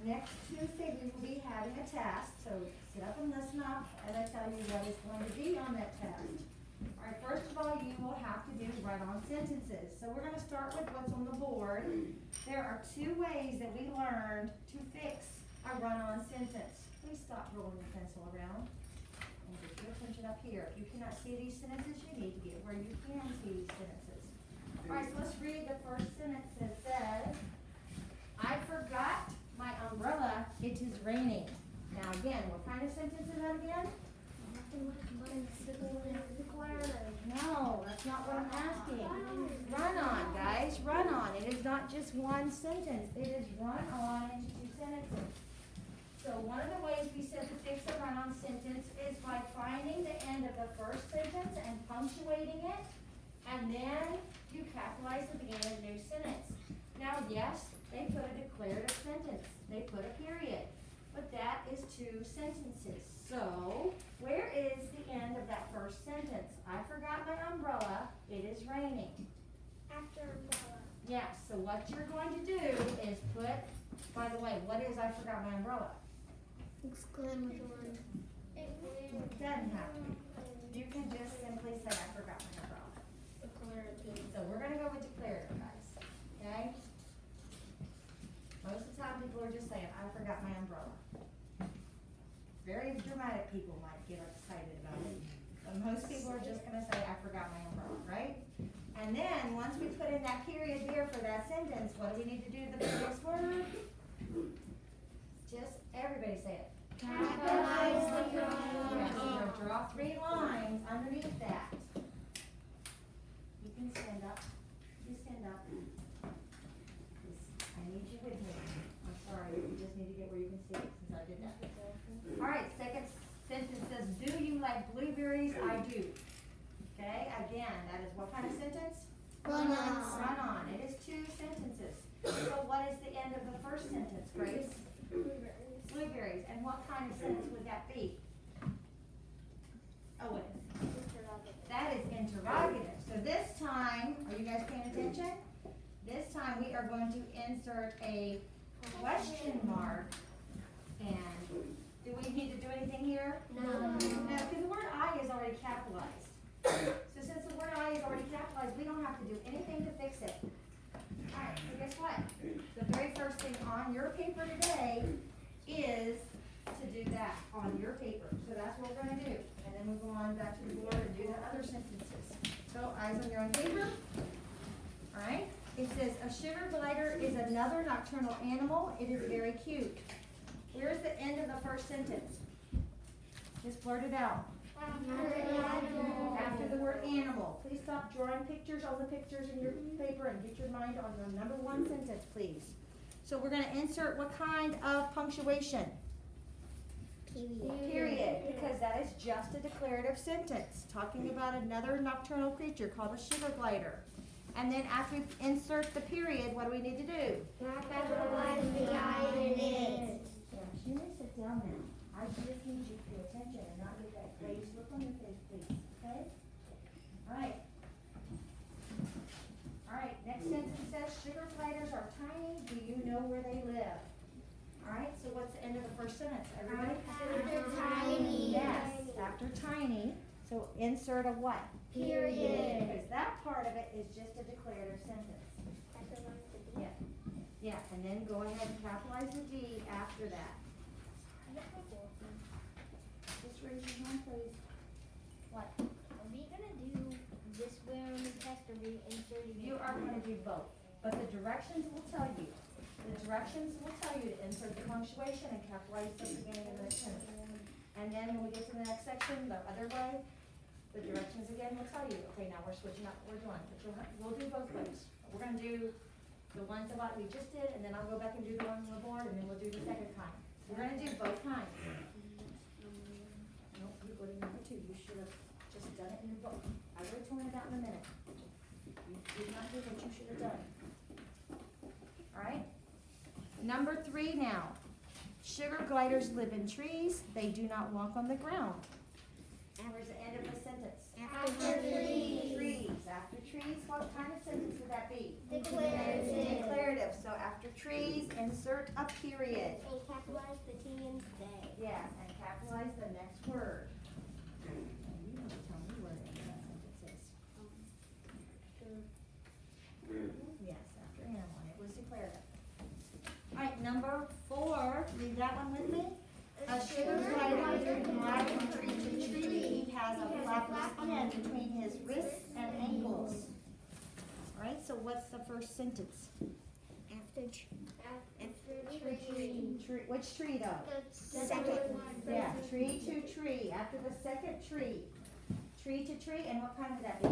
next Tuesday we will be having a test, so sit up and listen up as I tell you what is going to be on that test. All right, first of all, you will have to do run-on sentences. So we're gonna start with what's on the board. There are two ways that we learned to fix a run-on sentence. Please stop rolling your pencil around and get your attention up here. If you cannot see these sentences, you need to get where you can see these sentences. All right, so let's read the first sentence. It says, I forgot my umbrella, it is raining. Now again, what kind of sentence is that again? No, that's not what I'm asking. Run on, guys, run on. It is not just one sentence. It is run on into two sentences. So one of the ways we said to fix a run-on sentence is by finding the end of the first sentence and punctuating it, and then you capitalize the beginning of the new sentence. Now, yes, they put a declarative sentence. They put a period. But that is two sentences. So, where is the end of that first sentence? I forgot my umbrella. It is raining. After umbrella. Yes, so what you're going to do is put, by the way, what is I forgot my umbrella? Exclamatory. It doesn't have to be. You can just simply say I forgot my umbrella. Declarative. So we're gonna go with declarative, guys, okay? Most of the time, people are just saying, I forgot my umbrella. Very dramatic people might get excited about it, but most people are just gonna say, I forgot my umbrella, right? And then, once we put in that period there for that sentence, what do we need to do to the next word? Just, everybody say it. Capitalize the Yes, we're gonna draw 3 lines underneath that. You can stand up. You stand up. I need you with me. I'm sorry, you just need to get where you can see it since I did that. All right, second sentence says, do you like blueberries? I do. Okay, again, that is what kind of sentence? Run on. Run on. It is 2 sentences. So what is the end of the first sentence, Grace? Blueberries. And what kind of sentence would that be? Owen. That is interrogative. So this time, are you guys paying attention? This time we are going to insert a question mark. And do we need to do anything here? No. No, because the word I is already capitalized. So since the word I is already capitalized, we don't have to do anything to fix it. Alright, so guess what? The very first thing on your paper today is to do that on your paper. So that's what we're gonna do. And then we'll go on back to the board and do the other sentences. So eyes on your own paper. Alright, it says a sugar glider is another nocturnal animal. It is very cute. Where's the end of the first sentence? Just blurt it out. After the word animal. Please stop drawing pictures on the pictures in your paper and get your mind on the number 1 sentence, please. So we're gonna insert what kind of punctuation? Period, because that is just a declarative sentence, talking about another nocturnal creature called a sugar glider. And then after we insert the period, what do we need to do? Capitalize the I in it. Yeah, you may sit down now. I just need you to pay attention and not get that crazy look on your face, please, okay? Alright. Alright, next sentence says, sugar gliders are tiny, do you know where they live? Alright, so what's the end of the first sentence, everybody? After tiny. Yes, after tiny, so insert a what? Period. Because that part of it is just a declarative sentence. Yeah, yeah, and then go ahead and capitalize the D after that. Just raise your hand, please. What? Are we gonna do this way on the test, or we inserting it? You are gonna do both, but the directions will tell you. The directions will tell you to insert the punctuation and capitalize the beginning of the sentence. And then when we get to the next section, the other way, the directions again will tell you, okay, now we're switching up what we're doing, but we'll do both ways. We're gonna do the ones that we just did, and then I'll go back and do the ones on the board, and then we'll do the second time. We're gonna do both times. Nope, you go to number 2, you should have just done it in your book. I would have torn it out in a minute. You did not do what you should have done. Alright? Number 3 now. Sugar gliders live in trees, they do not walk on the ground. And where's the end of the sentence? After trees. Trees. After trees, what kind of sentence would that be? Declarative. Declarative. So after trees, insert a period. And capitalize the T and they. Yes, and capitalize the next word. And you need to tell me where in that sentence is. Yes, after animal, it was declarative. All right, number 4, read that one with me. A sugar glider glides from tree to tree. He has a flap of skin between his wrists and ankles. All right, so what's the first sentence? After tree. Which tree though? The second one. Yeah, tree to tree, after the second tree. Tree to tree, and what kind would that be?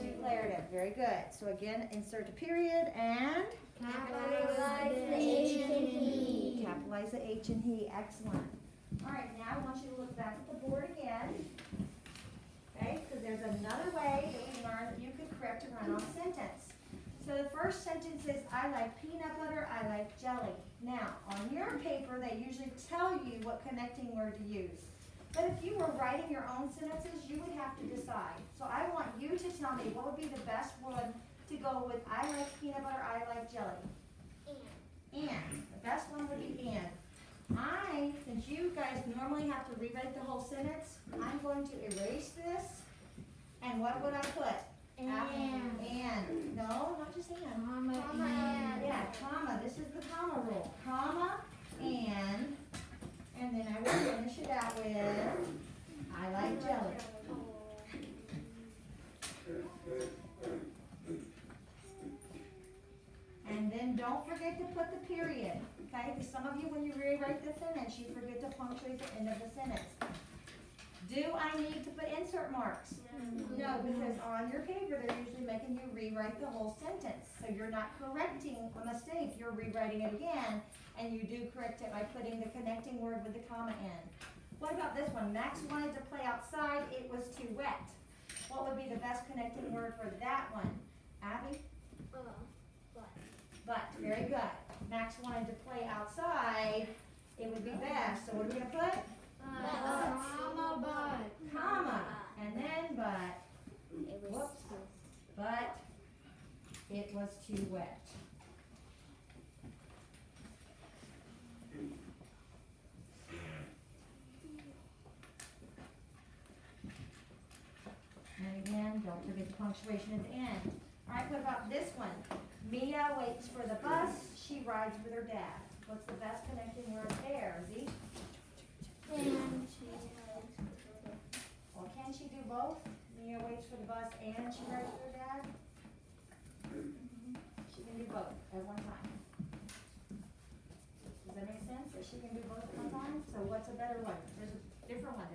Declarative, very good. So again, insert a period and Capitalize the H and he. capitalize the H and he, excellent. All right, now I want you to look back at the board again. Okay, because there's another way that we learned that you could correct a run-on sentence. So the first sentence is, I like peanut butter, I like jelly. Now, on your paper, they usually tell you what connecting word to use. But if you were writing your own sentences, you would have to decide. So I want you to tell me what would be the best one to go with, I like peanut butter, I like jelly. And, the best one would be and. Since you guys normally have to rewrite the whole sentence, I'm going to erase this. And what would I put? And. No, not just and. Yeah, comma, this is the comma rule. Comma, and then I will finish it out with, I like jelly. And then don't forget to put the period, okay? Because some of you, when you rewrite the sentence, you forget to punctuate the end of the sentence. Do I need to put insert marks? No, because on your paper, they're usually making you rewrite the whole sentence. So you're not correcting a mistake, you're rewriting it again, and you do correct it by putting the connecting word with the comma in. What about this one? Max wanted to play outside, it was too wet. What would be the best connecting word for that one? Abby? But, very good. Max wanted to play outside, it would be best. So what are we gonna put? Comma, and then but, whoops, but it was too wet. And again, don't forget the punctuation at the end. All right, what about this one? Mia waits for the bus, she rides with her dad. What's the best connecting word there, Zeke? Well, can she do both? Mia waits for the bus and she rides with her dad? She can do both at one time. Does that make sense, that she can do both at one time? So what's a better one? There's a different one.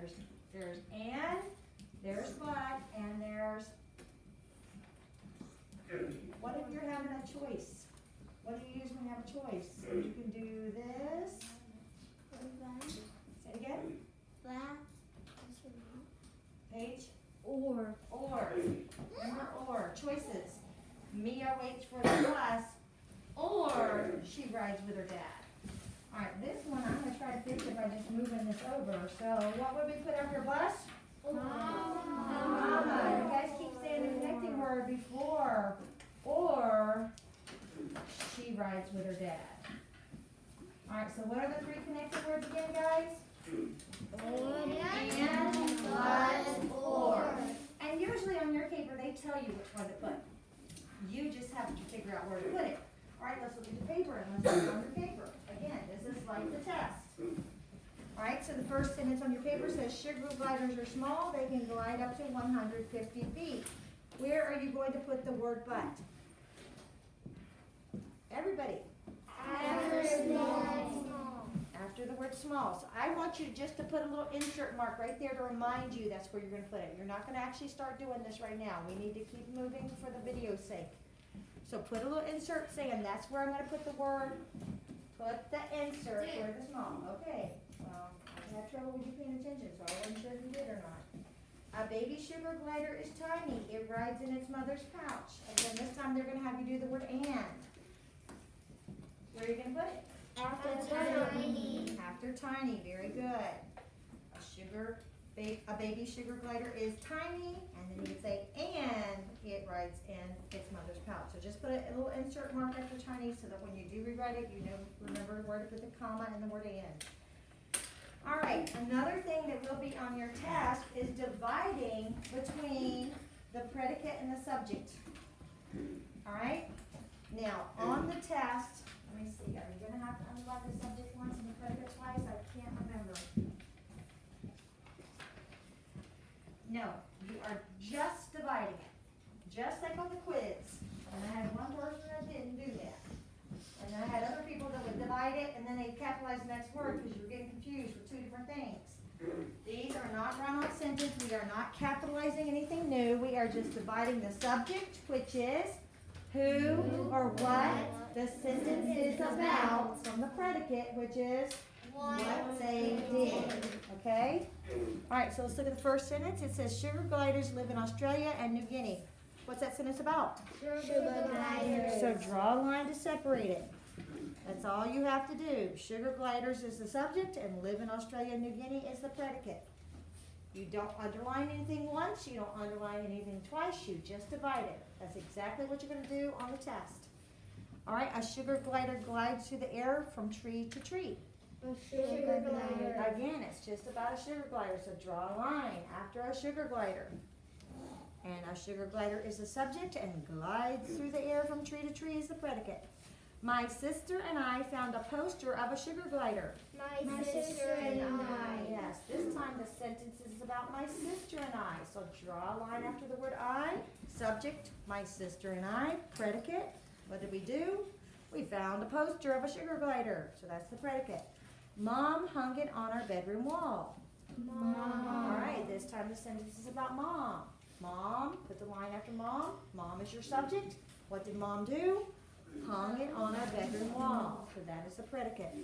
There's and, there's but, and there's, what if you're having a choice? What do you use when you have a choice? You can do this. Say it again. Page? Or. Remember or. Choices. Mia waits for the bus, or she rides with her dad. Alright, this one I'm going to try to fix it by just moving this over. So what would we put after bus? Comma. You guys keep saying the connecting word before. Or she rides with her dad. Alright, so what are the 3 connecting words again, guys? And, but, or. And usually on your paper, they tell you which one to put. You just have to figure out where to put it. Alright, let's look at the paper and let's look on your paper. Again, this is like the test. Alright, so the first sentence on your paper says sugar gliders are small, they can glide up to 150 feet. Where are you going to put the word but? Everybody. After the word small. So I want you just to put a little insert mark right there to remind you that's where you're going to put it. You're not going to actually start doing this right now. We need to keep moving for the video's sake. So put a little insert saying that's where I'm going to put the word. Put the insert where the small. Okay. Well, I had trouble with you paying attention, so I wasn't sure if you did or not. A baby sugar glider is tiny. It rides in its mother's pouch. Again, this time they're going to have you do the word and. Where are you going to put it? After tiny. After tiny, very good. A sugar a baby sugar glider is tiny, and then you would say, and it rides in its mother's pouch. So just put a little insert mark after tiny so that when you do rewrite it, you know, remember where to put the comma and the word and. All right, another thing that will be on your task is dividing between the predicate and the subject. All right? Now, on the test, let me see, are you gonna have to underline the subject once and the predicate twice? I can't remember. No, you are just dividing it, just like on the quiz. And I had one person that didn't do that. And I had other people that would divide it and then they'd capitalize the next word because you were getting confused with two different things. These are not run-on sentence. We are not capitalizing anything new. We are just dividing the subject, which is who or what the sentence is about, from the predicate, which is what they did. Okay? All right, so let's look at the first sentence. It says sugar gliders live in Australia and New Guinea. What's that sentence about? Sugar gliders. So draw a line to separate it. That's all you have to do. Sugar gliders is the subject and live in Australia and New Guinea is the predicate. You don't underline anything once, you don't underline anything twice, you just divide it. That's exactly what you're going to do on the test. All right, a sugar glider glides through the air from tree to tree. A sugar glider. Again, it's just about a sugar glider, so draw a line after a sugar glider. And a sugar glider is the subject and glides through the air from tree to tree is the predicate. My sister and I found a poster of a sugar glider. My sister and I. Yes, this time the sentence is about my sister and I. So draw a line after the word I. Subject, my sister and I. Predicate, what did we do? We found a poster of a sugar glider. So that's the predicate. Mom hung it on our bedroom wall. Mom. All right, this time the sentence is about mom. Mom, put the line after mom. Mom is your subject. What did mom do? Hung it on our bedroom wall. So that is the predicate.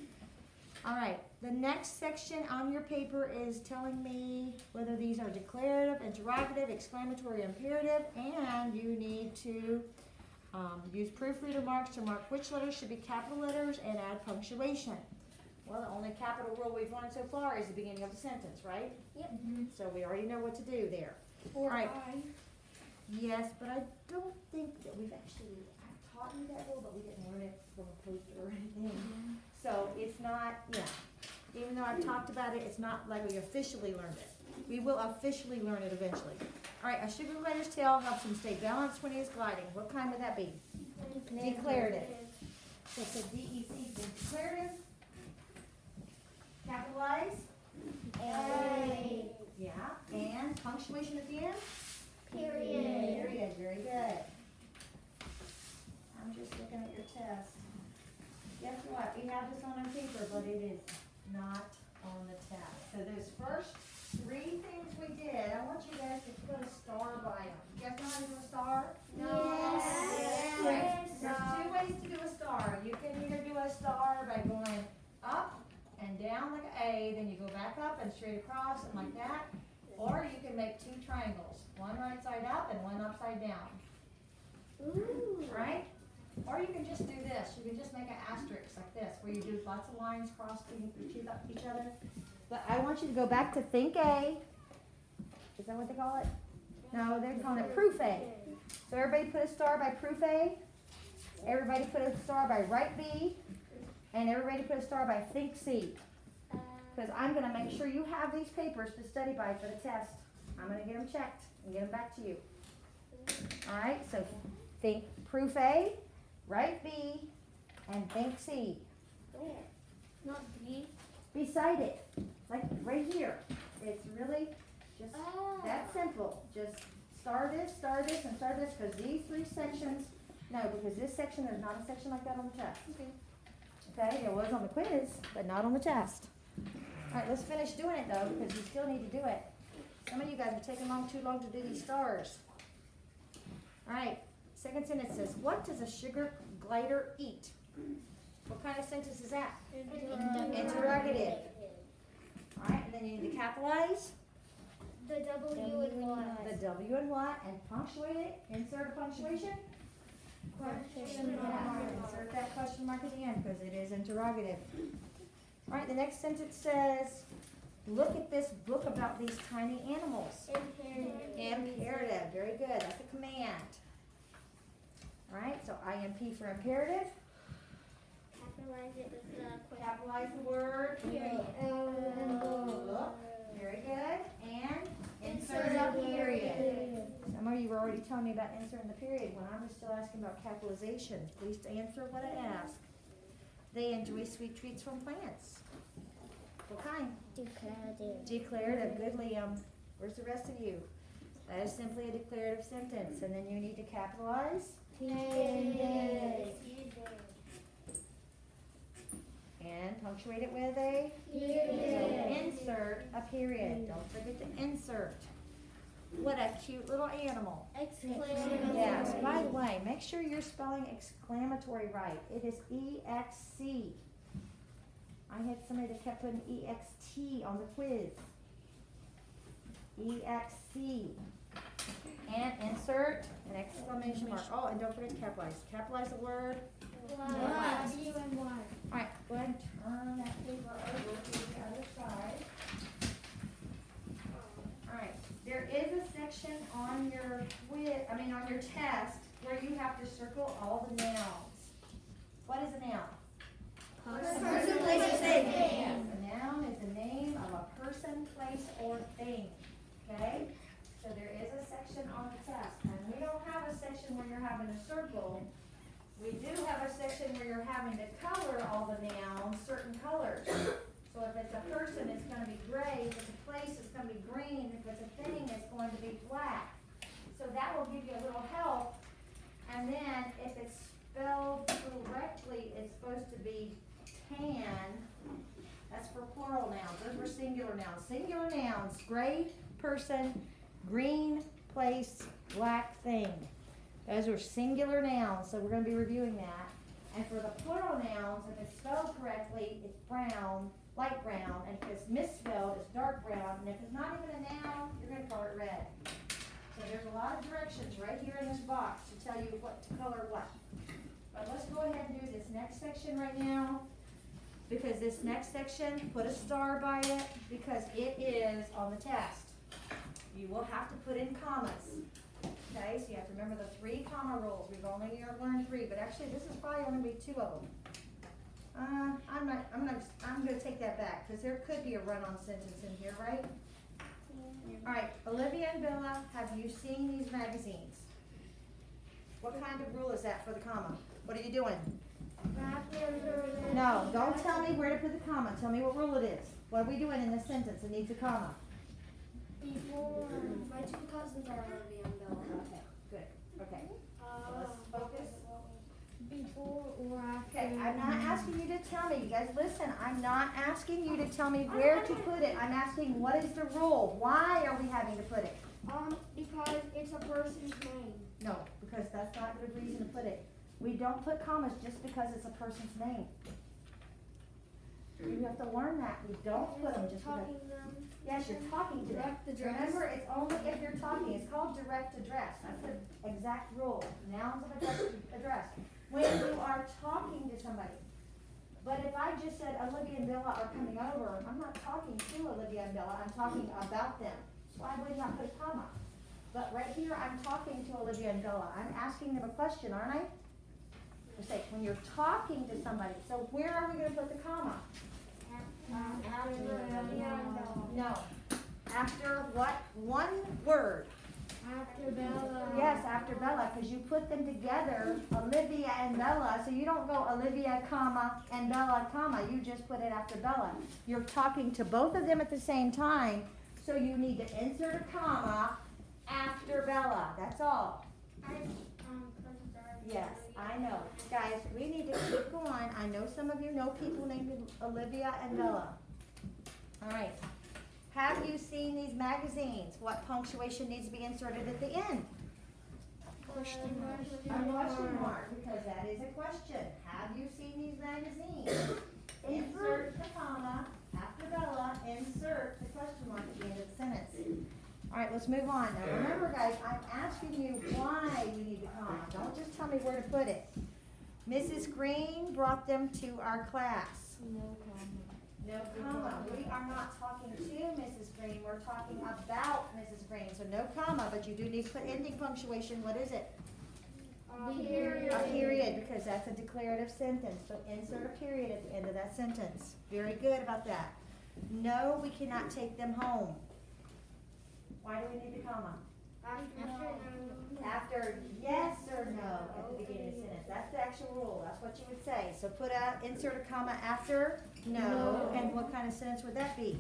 All right, the next section on your paper is telling me whether these are declarative, interrogative, exclamatory, imperative, and you need to use proofreader marks to mark which letters should be capital letters and add punctuation. Well, the only capital rule we've learned so far is the beginning of the sentence, right? Yep. So we already know what to do there. Or Right. I. Yes, but I don't think that we've actually, I've taught you that rule, but we didn't learn it from a poster or anything. So it's not, yeah, even though I've talked about it, it's not like we officially learned it. We will officially learn it eventually. All right, a sugar glider's tail helps him stay balanced when he is gliding. What kind would that be? Declarative. So it's a D-E-C, declarative. Capitalize. A. Yeah, and punctuation at the end? Period. Period, very good. I'm just looking at your test. Guess what, we have this on our paper, but it is not on the test. So those first three things we did, I want you guys to put a star by them. You guys know how to do a star? Yes. There's two ways to do a star. You can either do a star by going up and down like an A, then you go back up and straight across and like that. Or you can make two triangles, one right side up and one upside down, Ooh. right? Or you can just do this. You can just make an asterisk like this, where you do lots of lines crossing each other. But I want you to go back to think A. Is that what they call it? No, they're calling it proof A. So everybody put a star by proof A. Everybody put a star by write B. And everybody put a star by think C. Because I'm going to make sure you have these papers to study by for the test. I'm going to get them checked and get them back to you. All right, so think proof A, write B, and think C. Where? Not B. Beside it, like right here. It's really just that simple. Just star this, and star this, because these three sections, no, because this section, there's not a section like that on the test. Okay. Okay, there was on the quiz, but not on the test. All right, let's finish doing it though, because you still need to do it. Some of you guys are taking too long to do these stars. All right, second sentence says, what does a sugar glider eat? What kind of sentence is that? Interrogative. All right, and then you need to capitalize The W and Y. the W and what, and punctuate it. Insert a punctuation. Question Yeah, mark. insert that question mark at the end because it is interrogative. All right, the next sentence says, Look at this book about these tiny animals. Imperative. Imperative, very good, that's a command. Alright, so IMP for imperative. Capitalize it with the question. Capitalize the word. Look, very good. And insert a period. Some of you were already telling me about inserting the period when I was still asking about capitalization. Please answer what I asked. They enjoy sweet treats from plants. What kind? Declarative. Declarative. Good, Liam. Where's the rest of you? That is simply a declarative sentence. And then you need to capitalize. And punctuate it with a Period. insert a period. Don't forget to insert. What a cute little animal. Exclamation. Yes, by the way, make sure you're spelling exclamatory right. It is EXC. I had somebody that kept putting EXT on the quiz. EXC. And insert an exclamation mark. Oh, and don't forget to capitalize. Capitalize the word. Alright, go ahead and turn that paper over to the other side. Alright, there is a section on your on your test where you have to circle all the nouns. What is a noun? Person, place, or thing. Yes, a noun is the name of a person, place, or thing. Okay? So there is a section on the test. And we don't have a section where you're having to circle. We do have a section where you're having to color all the nouns certain colors. So if it's a person, it's going to be gray. If it's a place, it's going to be green. If it's a thing, it's going to be black. So that will give you a little help. And then if it's spelled correctly, it's supposed to be tan. That's for plural nouns. Those were singular nouns. Singular nouns, gray person, green place, black thing. Those are singular nouns, so we're going to be reviewing that. And for the plural nouns, if it's spelled correctly, it's brown, light brown, and if it's misspelled, it's dark brown, and if it's not even a noun, you're going to color it red. So there's a lot of directions right here in this box to tell you what to color what. But let's go ahead and do this next section right now, because this next section, put a star by it, because it is on the test. You will have to put in commas. Okay, so you have to remember the 3 comma rules. We've only learned 3, but actually this is probably only be 2 of them. I'm gonna take that back, because there could be a run-on sentence in here, right? All right, Olivia and Bella, have you seen these magazines? What kind of rule is that for the comma? What are you doing? No, don't tell me where to put the comma. Tell me what rule it is. What are we doing in this sentence that needs a comma? Before my 2 cousins are Olivia and Bella. Okay, good. Okay, so let's focus. Before or after. Okay, I'm not asking you to tell me. You guys listen, I'm not asking you to tell me where to put it. I'm asking what is the rule? Why are we having to put it? Because it's a person's name. No, because that's not a good reason to put it. We don't put commas just because it's a person's name. You have to learn that. We don't put them just because. Talking them. Yes, you're talking to them. Direct address. Remember, it's only if you're talking. It's called direct address. That's the exact rule. Nouns of address. When you are talking to somebody. But if I just said Olivia and Bella are coming over, I'm not talking to Olivia and Bella. I'm talking about them. So I would not put a comma. But right here, I'm talking to Olivia and Bella. I'm asking them a question, aren't I? Just say, when you're talking to somebody. So where are we going to put the comma? No. After what? One word. After Bella. Yes, after Bella, because you put them together, Olivia and Bella, so you don't go Olivia, comma, and Bella, comma, you just put it after Bella. You're talking to both of them at the same time, so you need to insert a comma after Bella, that's all. Yes, I know. Guys, we need to keep going. I know some of you know people named Olivia and Bella. All right. Have you seen these magazines? What punctuation needs to be inserted at the end? Question A question mark, because that is a question. Have you seen these magazines? Insert the comma after Bella, insert the question mark at the end of the sentence. All right, let's move on. Now remember, guys, I'm asking you why you need the comma. Don't just tell me where to put it. Mrs. Green brought them to our class. No comma. No comma. We are not talking to Mrs. Green, we're talking about Mrs. Green. So no comma, but you do need to put ending punctuation. What is it? Period. A period, because that's a declarative sentence. So insert a period at the end of that sentence. Very good about that. No, we cannot take them home. Why do we need the comma? After yes or no at the beginning of the sentence. That's the actual rule. That's what you would say. So insert a comma after no. And what kind of sentence would that be?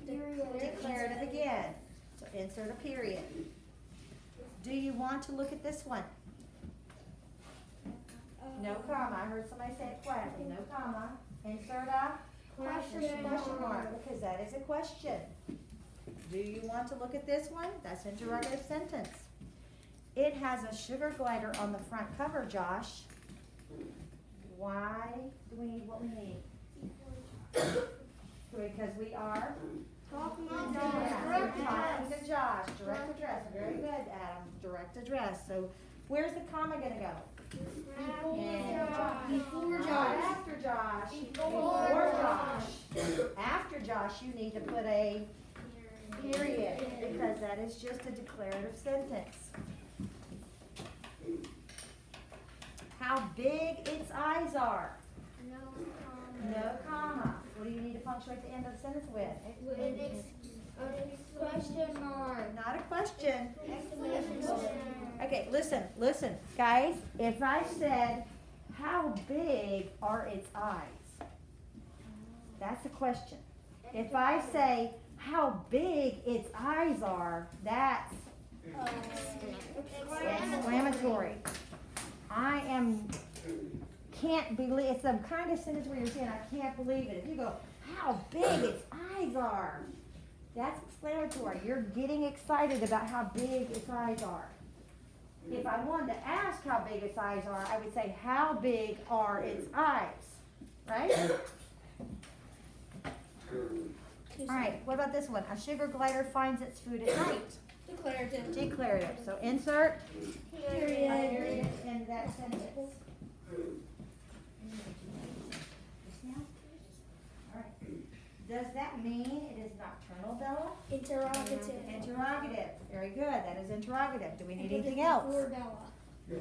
Declarative again. So insert a period. Do you want to look at this one? No comma. I heard somebody say it quietly. No comma. Insert a question mark, because that is a question. Do you want to look at this one? That's interrogative sentence. It has a sugar glider on the front cover, Josh. Why do we need what we need? Because we are Talking talking to Josh. Direct address. Very good, Adam. Direct address. So where's the comma gonna go? Before Not Josh. after Josh. Before Josh. After Josh, you need to put a period, because that is just a declarative sentence. How big its eyes are. No comma. What do you need to punctuate the end of the sentence with? Question mark. Not a question. Exclamation mark. Okay, listen, guys. If I said, how big are its eyes? That's a question. If I say, how big its eyes are, that's exclamatory. Can't believe, it's the kind of sentence where you're saying, I can't believe it. If you go, how big its eyes are, that's exclamatory. You're getting excited about how big its eyes are. If I wanted to ask how big its eyes are, I would say, how big are its eyes? Right? All right, what about this one? A sugar glider finds its food at night. Declarative. Declarative. So insert a Period. period in that sentence. All right. Does that mean it is nocturnal, Bella? Interrogative. Interrogative. Very good. That is interrogative. Do we need anything else? Before Bella.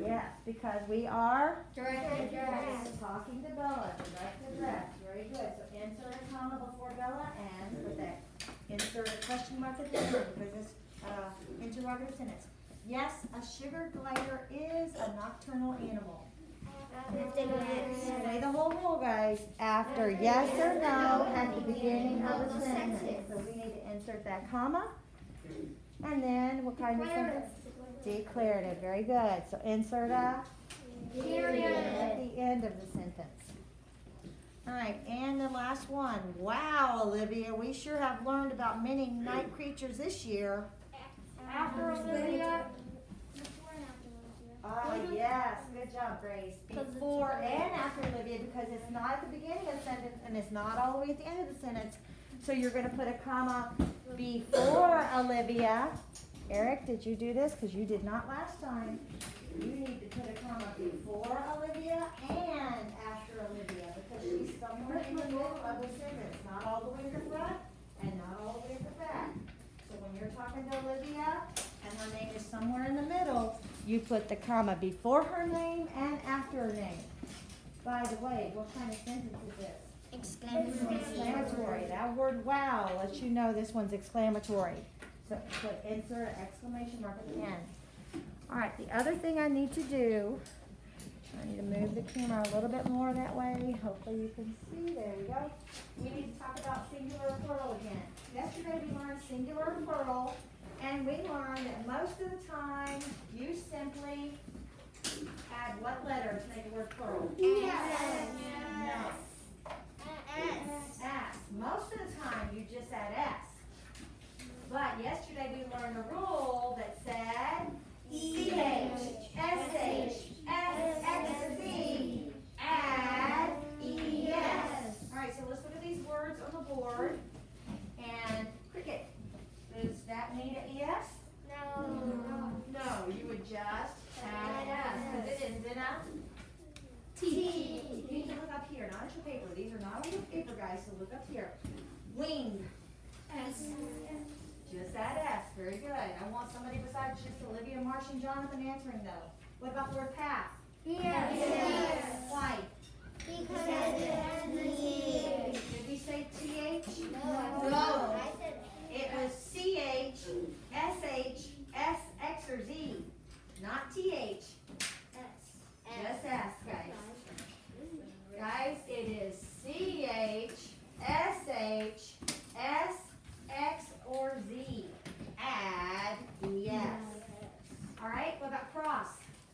Yes, because we are Direct address. talking to Bella. Direct address. Very good. So insert a comma before Bella and with that insert a question mark at the end because it's interrogative sentence. Yes, a sugar glider is a nocturnal animal. Say the whole rule, guys. After yes or no at the beginning of a sentence. So we need to insert that comma. And then what kind of sentence? Declarative. Very good. So insert a period at the end of the sentence. All right, and the last one. Wow, Olivia, we sure have learned about many night creatures this year. After Olivia. Yes, good job, Grace. Before and after Olivia, because it's not at the beginning of the sentence and it's not all the way at the end of the sentence. So you're going to put a comma before Olivia. Eric, did you do this? Because you did not last time. You need to put a comma before Olivia and after Olivia, because she's somewhere in the middle of the sentence, not all the way at the front and not all the way at the back. So when you're talking to Olivia and her name is somewhere in the middle, you put the comma before her name and after her name. By the way, what kind of sentence is this? Exclamatory. That word wow lets you know this one's exclamatory. So put insert an exclamation mark at the end. All right, the other thing I need to do, I need to move the camera a little bit more that way. Hopefully you can see. There we go. We need to talk about singular and plural again. Yesterday we learned singular and plural, and we learned that most of the time you simply add what letter to make the word plural? Yes. No. S. Most of the time you just add S. But yesterday we learned a rule that said CH, SH, SXC, add ES. Alright, so let's look at these words on the board. And cricket, does that mean an ES? No, you would just add S, because it ends in a T. You can guys, so look up here. Wing. S. Just that S. Very good. I want somebody besides just Olivia, Marsh, and Jonathan answering though. What about the word path? Yes. Why? Because it's Did we say TH? No. It was CH, SH, SX, or Z. Not TH. Just S, guys. Guys, it is CH, SH, SX, or Z. Add ES. Alright, what about cross?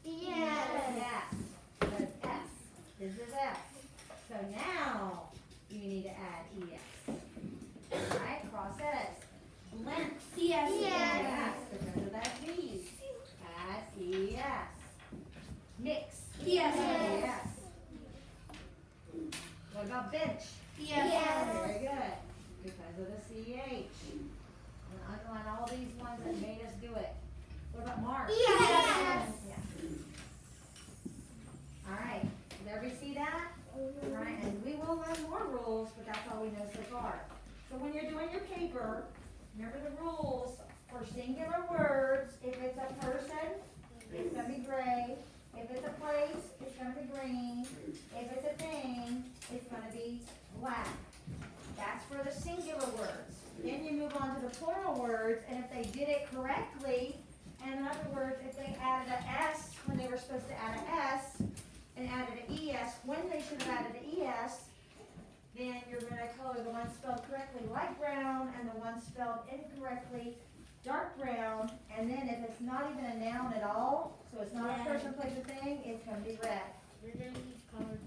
Yes. Yes. S. This is S. So now you need to add ES. Alright, cross S. Length. Yes. Yes, because of that V. Add ES. Mix. Yes. Yes. What about bench? Yes. Very good. Because of the CH. And underline all these ones that made us do it. What about mark? Yes. Alright, did everybody see that? Alright, and we will learn more rules, but that's all we know so far. So when you're doing your paper, remember the rules for singular words. If it's a person, it's gonna be gray. If it's a place, it's gonna be green. If it's a thing, it's gonna be black. That's for the singular words. Then you move on to the plural words, and if they did it correctly, and in other words, if they added an S when they were supposed to add an S, and added an ES when they should have added an ES, then you're gonna color the one spelled correctly light brown, and the one spelled incorrectly dark brown, and then if it's not even a noun at all, so it's not a person, place, or thing, it's gonna be red. We're gonna use colored